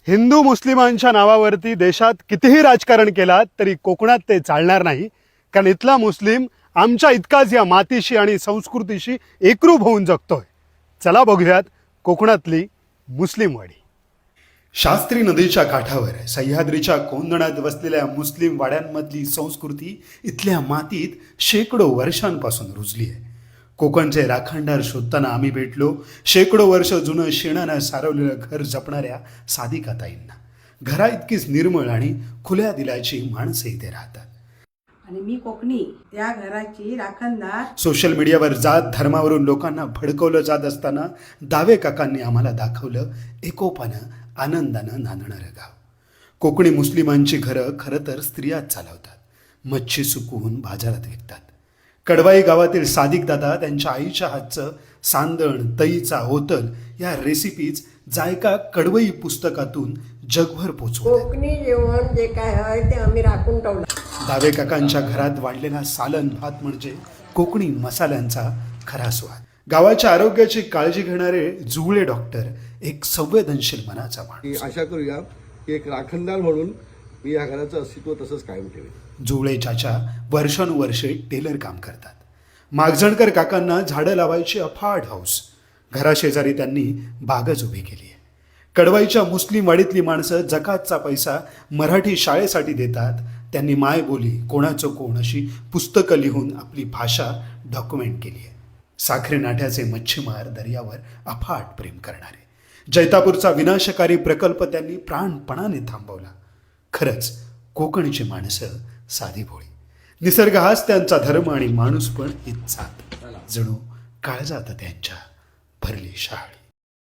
हिंदू मुस्लिमांच्या नावावरती देशात कितीही राजकारण केलात तरी कोकणात ते चालणार नाही, कारण इथला मुस्लिम आमच्या इतकाच या मातीशी आणि संस्कृतीशी एकरूप होऊन जगतोय. चला बघूयात कोकणातली मुस्लिम वाडी. शास्त्री नदीच्या काठावर सह्याद्रीच्या कोंदणात वसलेल्या मुस्लिम वाड्यांमधली संस्कृती इथल्या मातीत शेकडो वर्षांपासून रुजली आहे. कोकणचे राखणदार शोधताना आम्ही भेटलो शेकडो वर्ष जुनं शेणानं सारवलेलं घर जपणाऱ्या साधिकाताईंना. घरा इतकीच निर्मळ आणि खुल्या दिलाची माणसं इथे राहतात. आणि मी कोकणी, त्या घराची राखणदार. सोशल मीडियावर जात धर्मावरून लोकांना भडकवलं जात असताना दावे काकांनी आम्हाला दाखवलं एकोपानं आनंदानं नांदणारं गाव. कोकणी मुस्लिमांची घरं खरं तर स्त्रियाच चालवतात. मच्छी सुकवून बाजारात विकतात. कडवाई गावातील सादिक दादा त्यांच्या आईच्या हातचं सांदण, तईचा होतल या रेसिपीज जायका कडवई पुस्तकातून जगभर पोचवतात. कोकणी जेवण जे काय आहे ते आम्ही राखून ठेवलं. दावे काकांच्या घरात वाढलेला सालन भात म्हणजे कोकणी मसाल्यांचा खरा स्वाद. गावाच्या आरोग्याची काळजी घेणारे जुळे डॉक्टर, एक संवेदनशील मनाचा माणूस. आशा करूया की एक राखणदार म्हणून मी या घराचं अस्तित्व तसंच कायम ठेवेन. जुळे चाचा वर्षानुवर्षे टेलर काम करतात. मागजणकर काकांना झाडं लावायची अफाट हौस. घराशेजारी त्यांनी बागच उभी केली आहे. कडवाईच्या मुस्लिम वाडीतली माणसं जकातचा पैसा मराठी शाळेसाठी देतात. त्यांनी मायबोली, कोणाचं कोण अशी पुस्तकं लिहून आपली भाषा डॉक्युमेंट केली आहे. साखरे नाठ्याचे मच्छीमार, दर्यावर अफाट प्रेम करणारे. जैतापूरचा विनाशकारी प्रकल्प त्यांनी प्राणपणाने थांबवला. खरंच कोकणची माणसं साधी भोळी. निसर्ग हाच त्यांचा धर्म आणि माणूस पण हीच साथ. जणू काळजात त्यांच्या भरली शाळी.